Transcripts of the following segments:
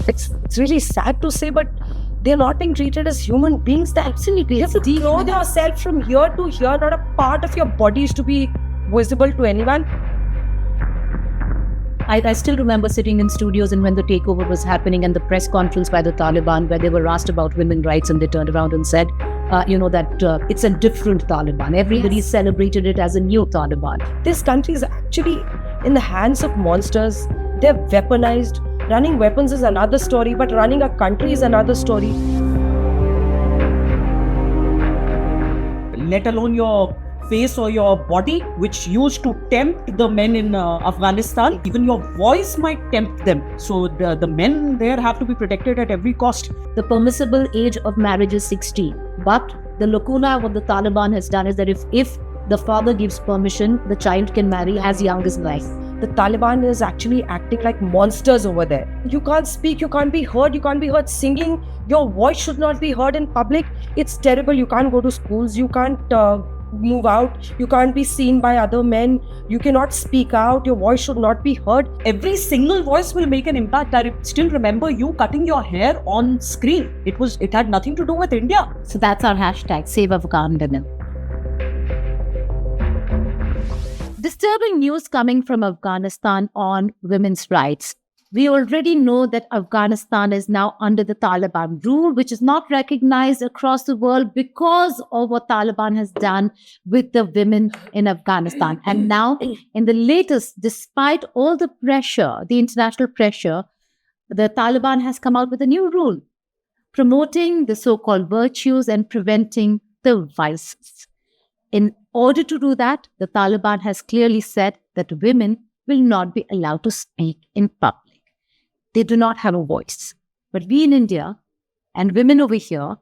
It's really sad to say, but they're not being treated as human beings. They're absolutely. You have to clothe yourself from here to here. Not a part of your body is to be visible to anyone. I still remember sitting in studios and when the takeover was happening and the press conference by the Taliban where they were asked about women's rights and they turned around and said, that it's a different Taliban. Everybody celebrated it as a new Taliban. This country is actually in the hands of monsters. They're weaponized. Running weapons is another story, but running a country is another story. Let alone your face or your body, which used to tempt the men in Afghanistan. Even your voice might tempt them. So the men there have to be protected at every cost. The permissible age of marriage is 16. But the lacuna what the Taliban has done is that if the father gives permission, the child can marry as young as 9. The Taliban is actually acting like monsters over there. You can't speak, you can't be heard singing. Your voice should not be heard in public. It's terrible. You can't go to schools, you can't move out, you can't be seen by other men, you cannot speak out, your voice should not be heard. Every single voice will make an impact. I still remember you cutting your hair on screen. It had nothing to do with India. So that's our hashtag, Save Afghan Women. Disturbing news coming from Afghanistan on women's rights. We already know that Afghanistan is now under the Taliban rule, which is not recognized across the world because of what Taliban has done with the women in Afghanistan. And now, in the latest, despite all the pressure, the international pressure, the Taliban has come out with a new rule, promoting the so-called virtues and preventing the vices. In order to do that, the Taliban has clearly said that women will not be allowed to speak in public. They do not have a voice. But we in India and women over here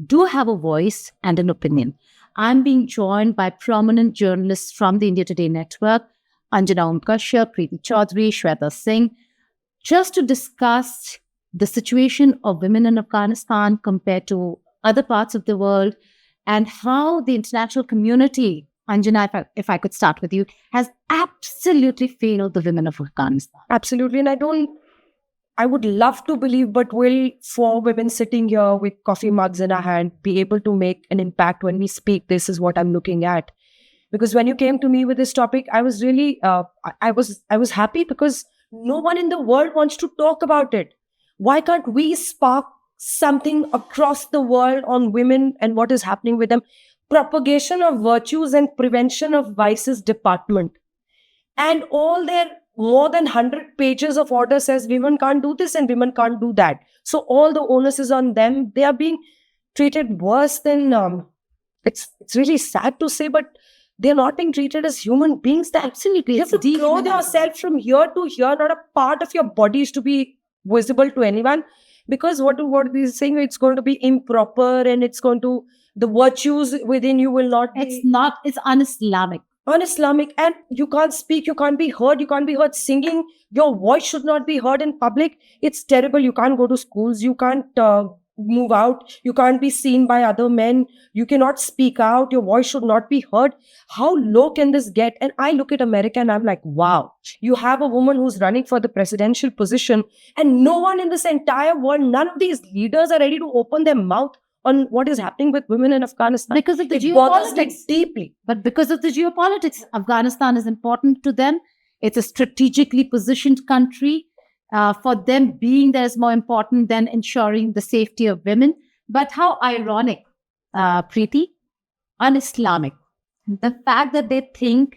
do have a voice and an opinion. I'm being joined by prominent journalists from the India Today network, Anjana Kashyap, Preeti Chaudhary, Shweta Singh, just to discuss the situation of women in Afghanistan compared to other parts of the world and how the international community, Anjana, if I could start with you, has absolutely failed the women of Afghanistan. Absolutely. And I would love to believe, but will 4 women sitting here with coffee mugs in our hand be able to make an impact when we speak? This is what I'm looking at. Because when you came to me with this topic, I was really, I was happy because no one in the world wants to talk about it. Why can't we spark something across the world on women and what is happening with them? Propagation of virtues and prevention of vices department. And all their more than 100 pages of order says women can't do this and women can't do that. So all the onus is on them. They are being treated worse than, it's really sad to say, but they're not being treated as human beings. They're absolutely. You have to clothe yourself from here to here. Not a part of your body is to be visible to anyone. Because what they're saying, it's going to be improper and it's going to, the virtues within you will not be. It's un-Islamic. Un-Islamic, and you can't speak, you can't be heard singing. Your voice should not be heard in public. It's terrible. You can't go to schools, you can't move out, you can't be seen by other men, you cannot speak out, your voice should not be heard. How low can this get? And I look at America and I'm like, wow, you have a woman who's running for the presidential position and no one in this entire world, none of these leaders are ready to open their mouth on what is happening with women in Afghanistan. Because of the geopolitics. Deeply. But because of the geopolitics, Afghanistan is important to them. It's a strategically positioned country. For them, being there is more important than ensuring the safety of women. But how ironic, Preeti, un-Islamic. The fact that they think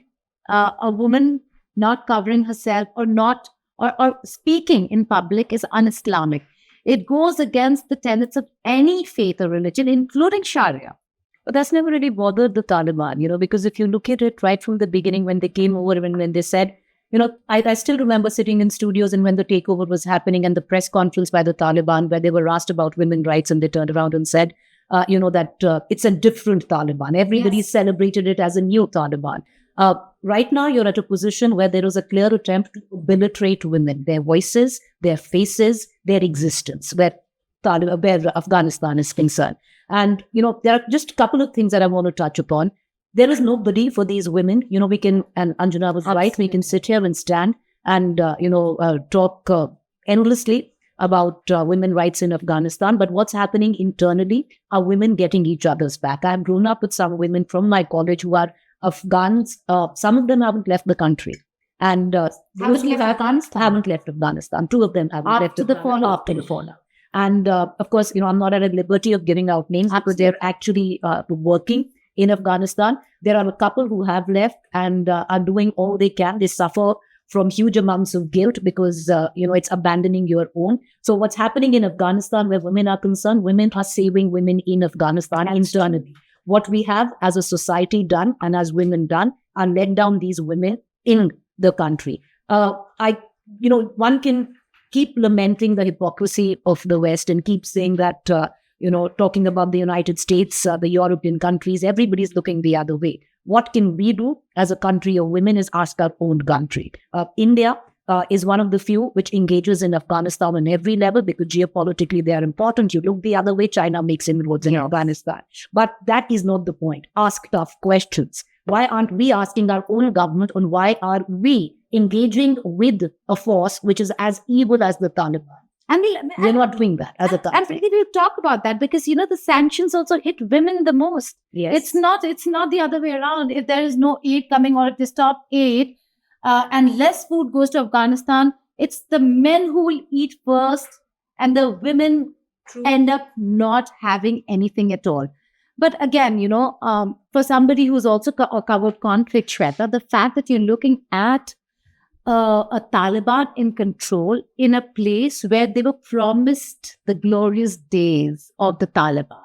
a woman not covering herself or not or speaking in public is un-Islamic. It goes against the tenets of any faith or religion, including Sharia. But that's never really bothered the Taliban, because if you look at it right from the beginning, when they came over, when they said, I still remember sitting in studios and when the takeover was happening and the press conference by the Taliban where they were asked about women's rights and they turned around and said, that it's a different Taliban. Everybody celebrated it as a new Taliban. Right now, you're at a position where there is a clear attempt to obliterate women, their voices, their faces, their existence, where Afghanistan is concerned. And, there are just a couple of things that I want to touch upon. There is nobody for these women. We can, and Anjana was right, we can sit here and stand and, talk endlessly. about women rights in Afghanistan, but what's happening internally are women getting each other's back. I've grown up with some women from my college who are Afghans. Some of them haven't left the country. And those who haven't left Afghanistan. Two of them haven't left After the fallout. after the fallout. And of course, I'm not at a liberty of giving out names because they're actually working in Afghanistan. There are a couple who have left and are doing all they can. They suffer from huge amounts of guilt because, it's abandoning your own. So what's happening in Afghanistan where women are concerned, women are saving women in Afghanistan internally. What we have as a society done and as women done are let down these women in the country. One can keep lamenting the hypocrisy of the West and keep saying that, talking about the United States, the European countries, everybody's looking the other way. What can we do as a country of women is ask our own country. India is one of the few which engages in Afghanistan on every level because geopolitically they are important. You look the other way, China makes inroads in Afghanistan. But that is not the point. Ask tough questions. Why aren't we asking our own government on why are we engaging with a force which is as evil as the Taliban? And we're not doing that as a country. And we talk about that because the sanctions also hit women the most. Yes. It's not the other way around. If there is no aid coming or if they stop aid and less food goes to Afghanistan, it's the men who will eat first and the women end up not having anything at all. But again, for somebody who's also covered conflict, Shweta, the fact that you're looking at a Taliban in control in a place where they were promised the glorious days of the Taliban.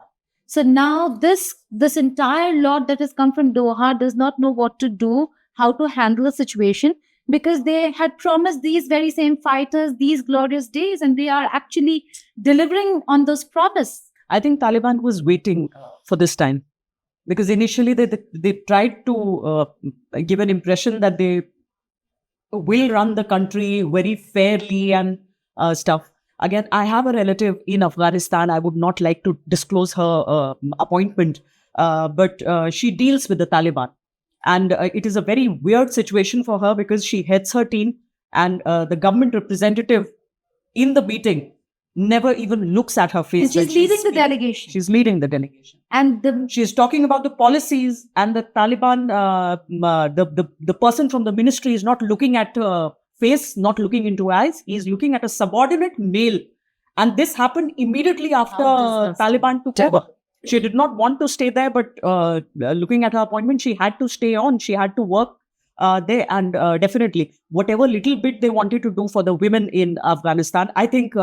So now this entire lot that has come from Doha does not know what to do, how to handle the situation, because they had promised these very same fighters these glorious days, and they are actually delivering on those promises. I think Taliban was waiting for this time because initially they tried to give an impression that they will run the country very fairly and stuff. Again, I have a relative in Afghanistan. I would not like to disclose her appointment, but she deals with the Taliban. And it is a very weird situation for her because she heads her team and the government representative in the meeting never even looks at her face. And she's leading the delegation. She's leading the delegation. And she's talking about the policies, and the Taliban, the person from the ministry is not looking at her face, not looking into her eyes. He's looking at a subordinate male. And this happened immediately after Taliban took over. She did not want to stay there, but looking at her appointment, she had to stay on. She had to work there. And definitely, whatever little bit they wanted to do for the women in Afghanistan, I think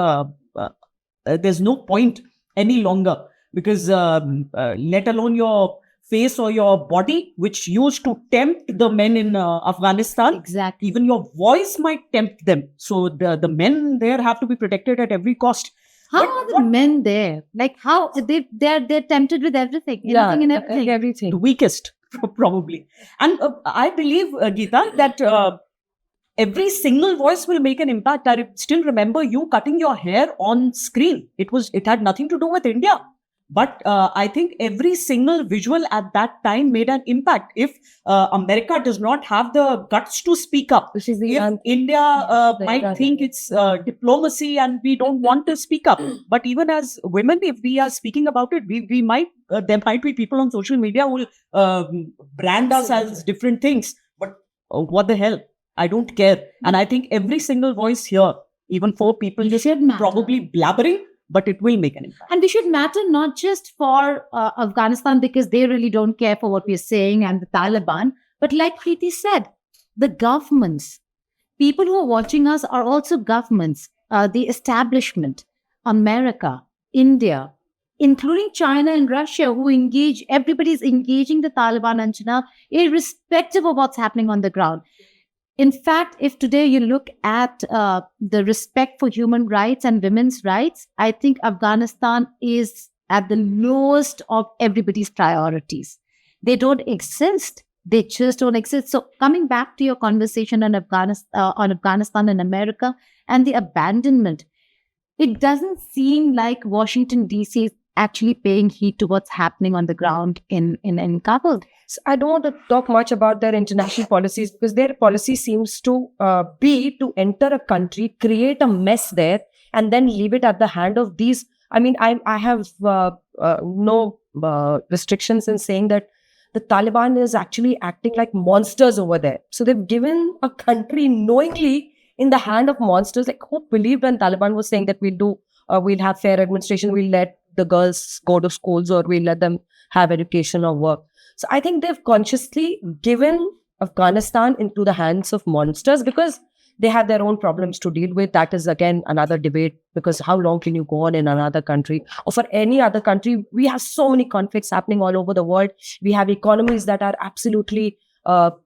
there's no point any longer because let alone your face or your body, which used to tempt the men in Afghanistan. Exactly. Even your voice might tempt them. So the men there have to be protected at every cost. How are the men there? Like how they're tempted with everything, anything and everything. Everything. The weakest, probably. And I believe, Geeta, that every single voice will make an impact. I still remember you cutting your hair on screen. It had nothing to do with India. But I think every single visual at that time made an impact. If America does not have the guts to speak up, if India might think it's diplomacy and we don't want to speak up. But even as women, if we are speaking about it, we might there might be people on social media who will brand us as different things. But what the hell? I don't care. And I think every single voice here, even 4 people, just probably blabbering, but it will make an impact. And we should matter not just for Afghanistan because they really don't care for what we're saying and the Taliban, but like Preeti said, the governments. People who are watching us are also governments, the establishment, America, India, including China and Russia, who engage, everybody's engaging the Taliban and China, irrespective of what's happening on the ground. In fact, if today you look at the respect for human rights and women's rights, I think Afghanistan is at the lowest of everybody's priorities. They don't exist. They just don't exist. So coming back to your conversation on Afghanistan and America and the abandonment, it doesn't seem like Washington, D.C. is actually paying heed to what's happening on the ground in Kabul. So I don't want to talk much about their international policies because their policy seems to be to enter a country, create a mess there, and then leave it at the hand of these. I mean, I have no restrictions in saying that the Taliban is actually acting like monsters over there. So they've given a country knowingly in the hand of monsters. Like, who believed when Taliban was saying that we'll have fair administration, we'll let the girls go to schools, or we'll let them have education or work. So I think they've consciously given Afghanistan into the hands of monsters because they have their own problems to deal with. That is again another debate, because how long can you go on in another country or for any other country? We have so many conflicts happening all over the world. We have economies that are absolutely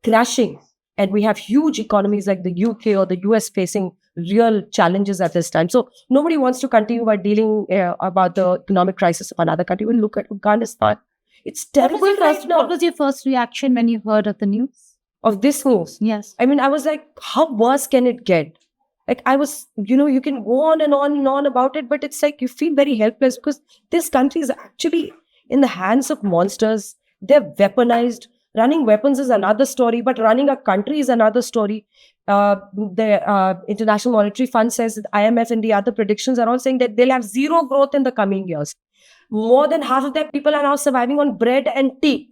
crashing, and we have huge economies like the UK or the US facing real challenges at this time. So nobody wants to continue by dealing about the economic crisis of another country. We look at Afghanistan. It's terrible right now. What was your first reaction when you heard of the news? Of this news? Yes. I mean, I was like, how worse can it get? Like, I was, you can go on and on and on about it, but it's like you feel very helpless because this country is actually in the hands of monsters. They're weaponized. Running weapons is another story, but running a country is another story. The International Monetary Fund says that IMF and the other predictions are all saying that they'll have zero growth in the coming years. More than half of their people are now surviving on bread and tea.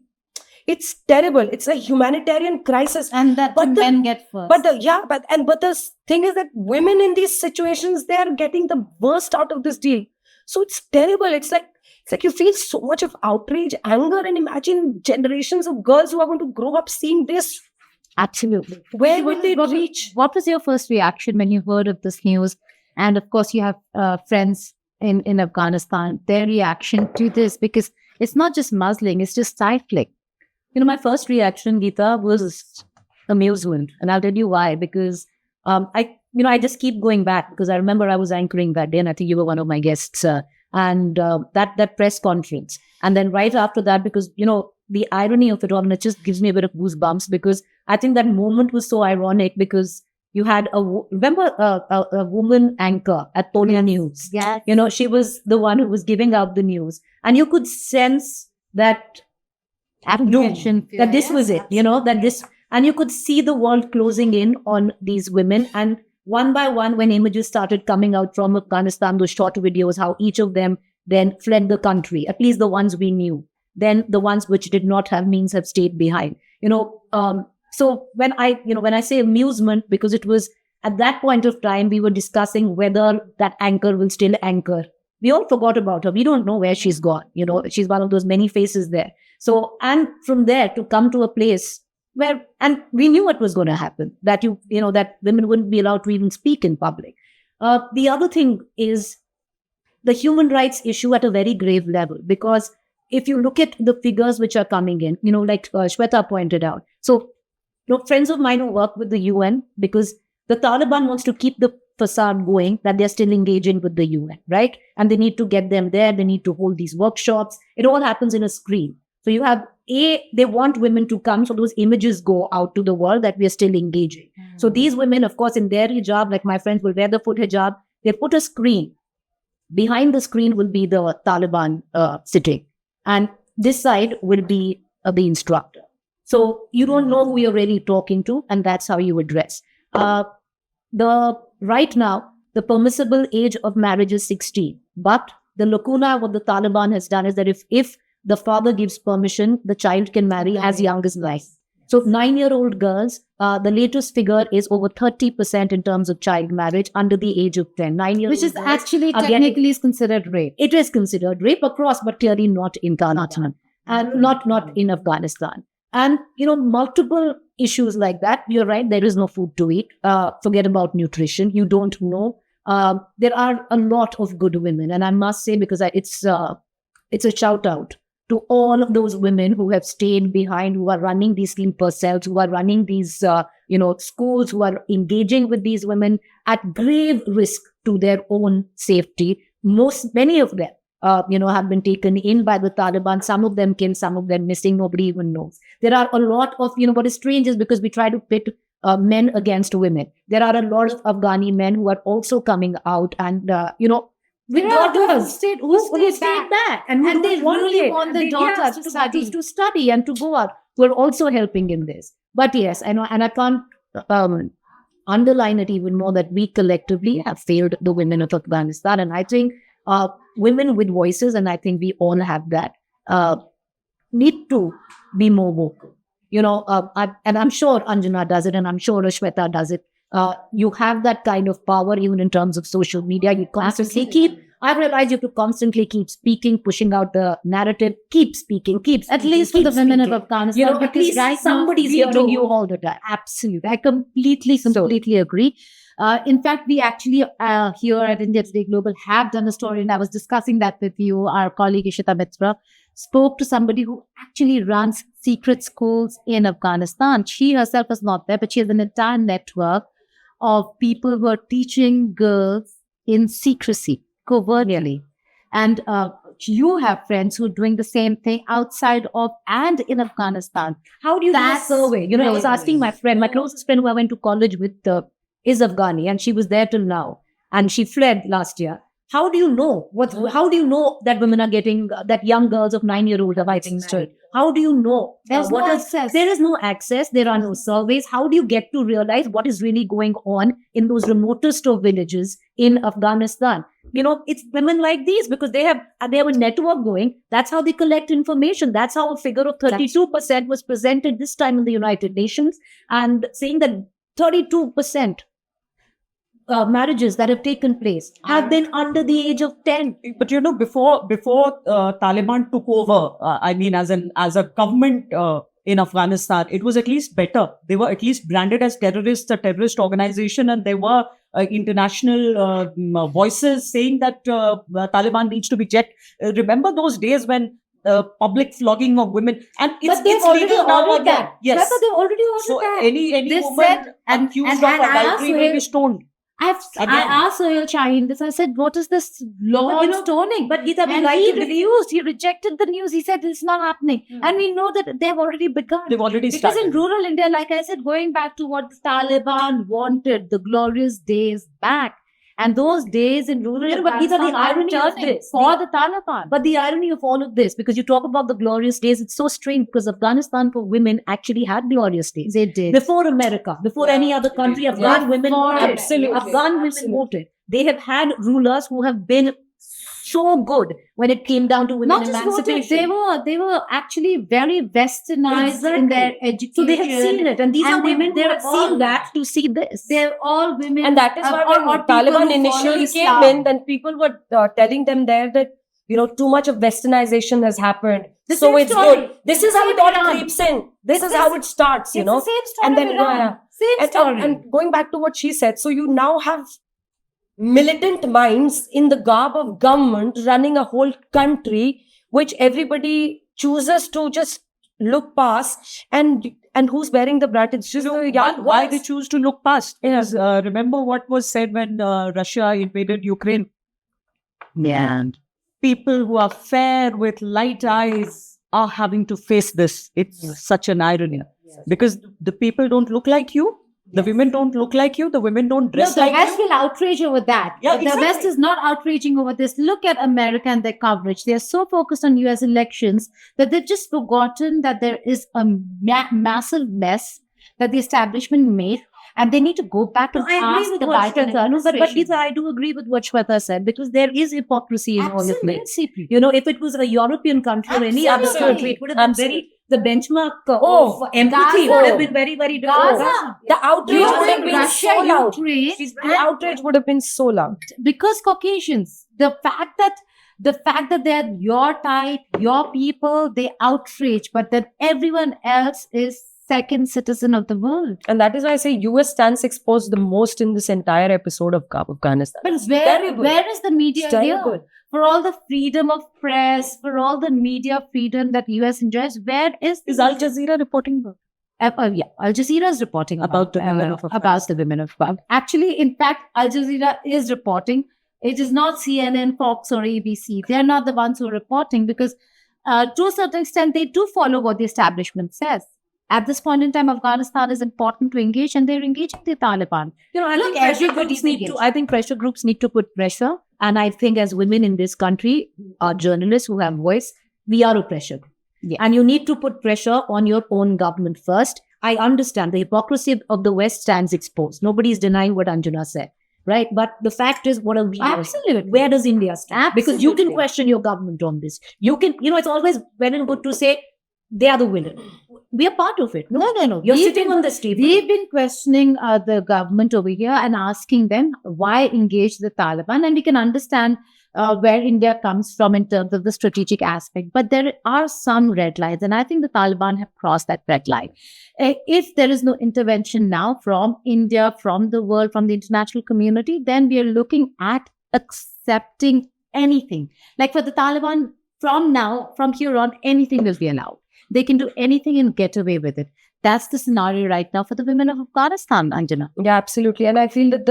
It's terrible. It's a humanitarian crisis, And that But the- men get first. but the thing is that women in these situations, they are getting the worst out of this deal. So it's terrible. It's like you feel so much of outrage, anger, and imagine generations of girls who are going to grow up seeing this. Absolutely. Where will they reach? What was your first reaction when you heard of this news? And of course, you have friends in Afghanistan. Their reaction to this, because it's not just muzzling; it's just stifling. My first reaction, Geeta, was amusement. And I'll tell you why. Because I just keep going back because I remember I was anchoring that day and I think you were one of my guests. And that press conference. And then right after that, because, the irony of it all, and it just gives me a bit of goosebumps because I think that moment was so ironic because you had a woman anchor at Tolia News. Yes. She was the one who was giving out the news. And you could sense that Apprehension. that this was it, and you could see the world closing in on these women. And one by one, when images started coming out from Afghanistan, those short videos, how each of them then fled the country, at least the ones we knew. Then the ones which did not have means have stayed behind. So when I say amusement, because it was at that point of time, we were discussing whether that anchor will still anchor. We all forgot about her. We don't know where she's gone. She's one of those many faces there. So, and from there to come to a place where, and we knew what was going to happen, that that women wouldn't be allowed to even speak in public. The other thing is the human rights issue at a very grave level, because if you look at the figures which are coming in, like Shweta pointed out. So, friends of mine who work with the UN, because the Taliban wants to keep the facade going that they're still engaging with the UN, right? And they need to get them there. They need to hold these workshops. It all happens in a screen. So you have they want women to come, so those images go out to the world that we are still engaging. So these women, of course, in their hijab, like my friends will wear the foot hijab, they put a screen. Behind the screen will be the Taliban sitting. And this side will be the instructor. So you don't know who you're really talking to, and that's how you address. Right now, the permissible age of marriage is 16. But the lacuna, what the Taliban has done is that if the father gives permission, the child can marry as young as 9. So 9-year-old girls, the latest figure is over 30% in terms of child marriage under the age of 10. 9-year-old Which is girls actually are technically is considered rape. It is considered rape across, but clearly not in Taliban and not in Afghanistan. And, multiple issues like that. You're right. There is no food to eat. Forget about nutrition. You don't know. There are a lot of good women. And I must say, because it's a shout out to all of those women who have stayed behind, who are running these sleeper cells, who are running these, schools, who are engaging with these women at grave risk to their own safety. Many of them, have been taken in by the Taliban. Some of them killed, some of them missing. Nobody even knows. There are a lot of, what is strange is because we try to pit men against women. There are a lot of Afghani men who are also coming out and, with daughters who stayed back and they really want the daughters to study and to go out. We're also helping in this. But yes, I know, and I can't underline it even more that we collectively have failed the women of Afghanistan. And I think women with voices, and I think we all have that, need to be more vocal. And I'm sure Anjana does it, and I'm sure Shweta does it. You have that kind of power even in terms of social media. You constantly I've realized you have to constantly keep speaking, pushing out the narrative, keep speaking, At least for the women of Afghanistan, at least somebody's hearing you all the time. Absolutely. I completely agree. In fact, we actually here at India Today Global have done a story, and I was discussing that with you. Our colleague Ishita Mitra spoke to somebody who actually runs secret schools in Afghanistan. She herself is not there, but she has an entire network of people who are teaching girls in secrecy, covertly. And you have friends who are doing the same thing outside of and in Afghanistan. How do you do a survey? I was asking my friend, my closest friend who I went to college with is Afghani, and she was there till now. And she fled last year. How do you know how do you know that women are getting, that young girls of 9-year-old are getting married? How do you know? There's no access. There is no access. There are no surveys. How do you get to realize what is really going on in those remotest of villages in Afghanistan? It's women like these because they have a network going. That's how they collect information. That's how a figure of 32% was presented this time in the United Nations, and saying that 32% marriages that have taken place have been under the age of 10. But before Taliban took over, as a government in Afghanistan, it was at least better. They were at least branded as terrorists, a terrorist organization, and there were international voices saying that Taliban needs to be checked. Remember those days when public flogging of women, and it's legal now again. Yes, they've already ordered that. Any They woman said, accused of adultery will be stoned. I asked Sohail Shaheen this. I said, what is this law on stoning? But Geeta, And he refused. He rejected the news. He said, it's not happening. And we know that they've already begun. They've already Because started. in rural India, like I said, going back to what the Taliban wanted, the glorious days back. And those days in rural But Geeta, Afghanistan the are irony of returning this, for the Taliban. But the irony of all of this, because you talk about the glorious days, it's so strange because Afghanistan for women actually had glorious days. They did. Before America, before any other country, Afghan women voted. Absolutely. Afghan women voted. They have had rulers who have been so good when it came down to women Not just voted, emancipation. they were actually very westernized in their education. So they have seen it, and these are women who have seen that to see this. They're all women. And that is why when Taliban initially came in, then people were telling them there that, too much of westernization has happened. So it's good. This is how it all creeps in. This is how it starts, It's the same story And then, of Iran. Same and, story. and going back to what she said, so you now have militant minds in the garb of government running a whole country, which everybody chooses to just look past, and who's bearing the brunt? It's just the young Why ones. they choose to look past? Because remember what was said when Russia invaded Ukraine? Yeah. People who are fair with light eyes are having to face this. It's such an irony. Because the people don't look like you. The women don't look like you. The women don't dress the like West you. will outrage over that. Yeah, The exactly. West is not outraging over this. Look at America and their coverage. They are so focused on US elections that they've just forgotten that there is a massive mess that the establishment made, and they need to go back and I ask agree with the what Biden Shweta, but administration. Geeta, I do agree with what Shweta said, because there is hypocrisy in all of this. Absolutely. If it was a European country or any other Absolutely. country, it would have been the benchmark Oh, of empathy Gaza. would have been very, very different. Gaza. The outrage Because would have in been Russia, so loud. Ukraine, The outrage would have been so loud. because Caucasians, the fact that they're your type, your people, they outrage, but then everyone else is second citizen of the world. And that is why I say US stands exposed the most in this entire episode of Afghanistan. But terrible. where is the media It's terrible. here? For all the freedom of press, for all the media freedom that US enjoys, where is Is Al Jazeera reporting about? Al Jazeera is reporting About the women of about the women of Afghanistan. Actually, in fact, Al Jazeera is reporting. It is not CNN, Fox, or ABC. They are not the ones who are reporting because, to a certain extent, they do follow what the establishment says. At this point in time, Afghanistan is important to engage, and they're engaging the Taliban. I Look, think pressure everybody's groups need engaged. to. I think pressure groups need to put pressure, and I think as women in this country, our journalists who have voice, we are a pressure group. Yeah. And you need to put pressure on your own government first. I understand the hypocrisy of the West stands exposed. Nobody is denying what Anjana said, right? But the fact is, what are we? Absolutely. Where does India stand? Because you can Absolutely. question your government on this. You can, it's always well and good to say they are the villain. We are part of it. No. You're We've sitting been- on this table. We've been questioning the government over here and asking them why engage the Taliban, and we can understand where India comes from in terms of the strategic aspect. But there are some red lines, and I think the Taliban have crossed that red line. If there is no intervention now from India, from the world, from the international community, then we are looking at accepting anything. Like for the Taliban, from here on, anything will be allowed. They can do anything and get away with it. That's the scenario right now for the women of Afghanistan, Anjana. Yeah, absolutely. And I feel that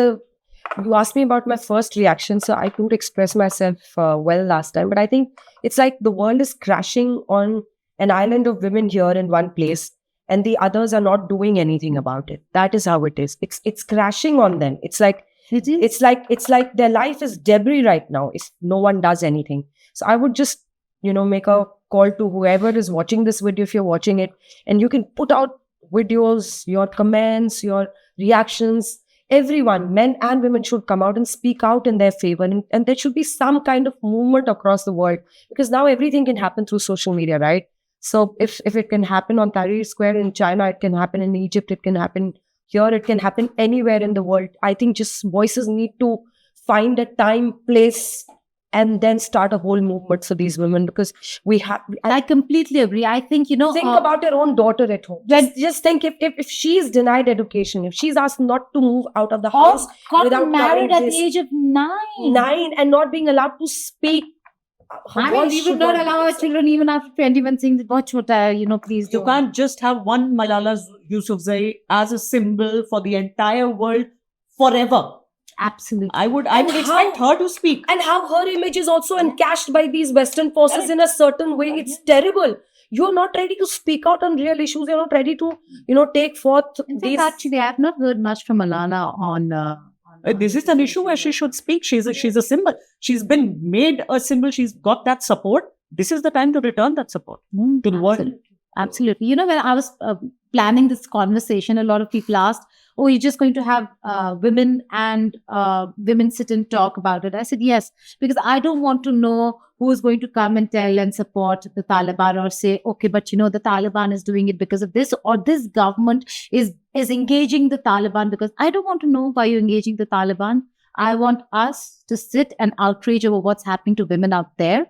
you asked me about my first reaction, so I couldn't express myself well last time. But I think it's like the world is crashing on an island of women here in one place, and the others are not doing anything about it. That is how it is. It's crashing on them. It's like their life is debris right now if no one does anything. So I would just make a call to whoever is watching this video, if you're watching it, and you can put out videos, your comments, your reactions. Everyone, men and women, should come out and speak out in their favor. And there should be some kind of movement across the world, because now everything can happen through social media, right? So if it can happen on Tahrir Square in China, it can happen in Egypt, it can happen here, it can happen anywhere in the world. I think just voices need to find a time, place, and then start a whole movement for these women, because we have. I completely agree. I think, Think about your own daughter at home. Just think if she is denied education, if she's asked not to move out of the house, got without married at the this age of 9. and not being allowed to speak. I mean, we would not allow our children even after 21 saying that, watch what please You do. can't just have one Malala Yousafzai as a symbol for the entire world forever. Absolutely. I would expect her to speak. And how her image is also encashed by these Western forces in a certain way. It's terrible. You're not ready to speak out on real issues. You're not ready to, take forth In fact, these. actually, I have not heard much from Alana on. This is an issue where she should speak. She's a symbol. She's been made a symbol. She's got that support. This is the time to return that support to the world. Absolutely. When I was planning this conversation, a lot of people asked, "Oh, you're just going to have women and women sit and talk about it?" I said, yes, because I don't want to know who is going to come and tell and support the Taliban or say, okay, but the Taliban is doing it because of this, or this government is engaging the Taliban, because I don't want to know why you're engaging the Taliban. I want us to sit and outrage over what's happening to women out there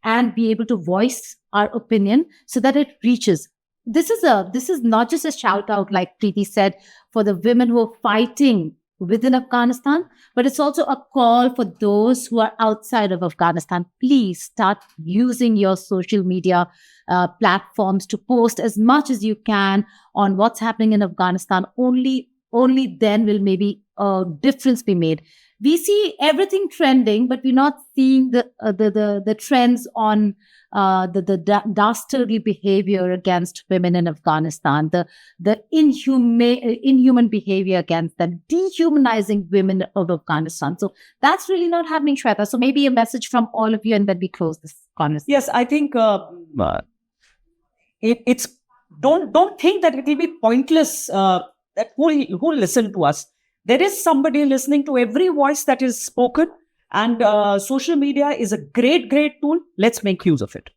and be able to voice our opinion so that it reaches. This is not just a shout out, like Preeti said, for the women who are fighting within Afghanistan, but it's also a call for those who are outside of Afghanistan. Please start using your social media platforms to post as much as you can on what's happening in Afghanistan. Only then will maybe a difference be made. We see everything trending, but we're not seeing the trends on the dastardly behavior against women in Afghanistan, the inhuman behavior against them, dehumanizing women of Afghanistan. So that's really not happening, Shweta. So maybe a message from all of you, and then we close this conversation. Yes, I think it's don't think that it will be pointless. That who listen to us. There is somebody listening to every voice that is spoken, and social media is a great tool. Let's make use of it.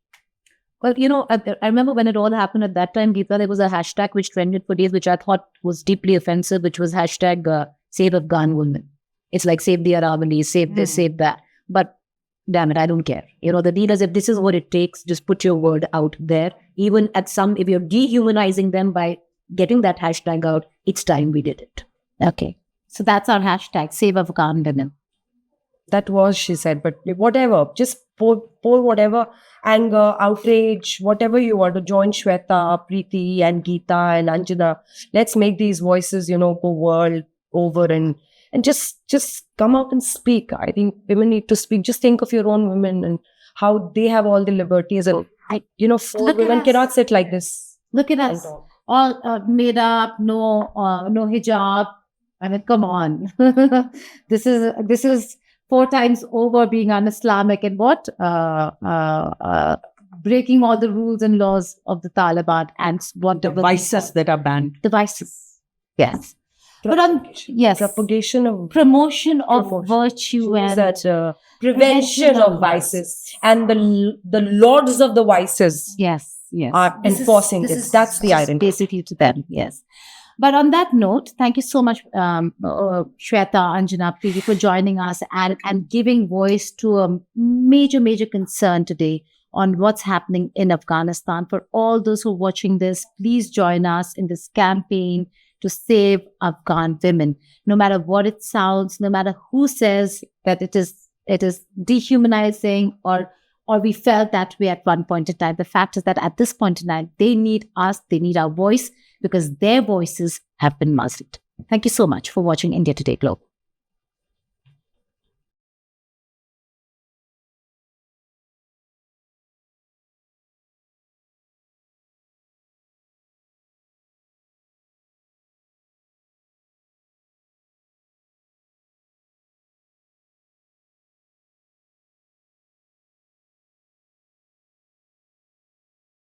Well, I remember when it all happened at that time, Geeta, there was a hashtag which trended for days, which I thought was deeply offensive, which was hashtag save Afghan women. It's like save the Arawalis, save this, save that. But damn it, I don't care. The leaders, if this is what it takes, just put your word out there. Even if you're dehumanizing them by getting that hashtag out, it's time we did it. Okay. So that's our hashtag, save Afghan women. That was, she said, but whatever, just pour whatever anger, outrage, whatever you want to join Shweta, Preeti and Geeta and Anjana. Let's make these voices, go world over and just come out and speak. I think women need to speak. Just think of your own women and how they have all the liberties. And, four women cannot sit like this. Look at us. All made up, no hijab. I mean, come on. This is 4 times over being un-Islamic and what? breaking all the rules and laws of the Taliban and what The vices that are banned. the vices. Yes. But on yes, Propagation of promotion of Promotion. virtue and that prevention of vices, and the lords of the vices yes, yes. are enforcing this. That's the irony. Basically to them, yes. But on that note, thank you so much, Shweta, Anjana, Preeti, for joining us and giving voice to a major concern today on what's happening in Afghanistan. For all those who are watching this, please join us in this campaign to save Afghan women. No matter what it sounds, no matter who says that it is dehumanizing or we felt that way at one point in time. The fact is that at this point in time, they need us, they need our voice, because their voices have been muzzled. Thank you so much for watching India Today Globe.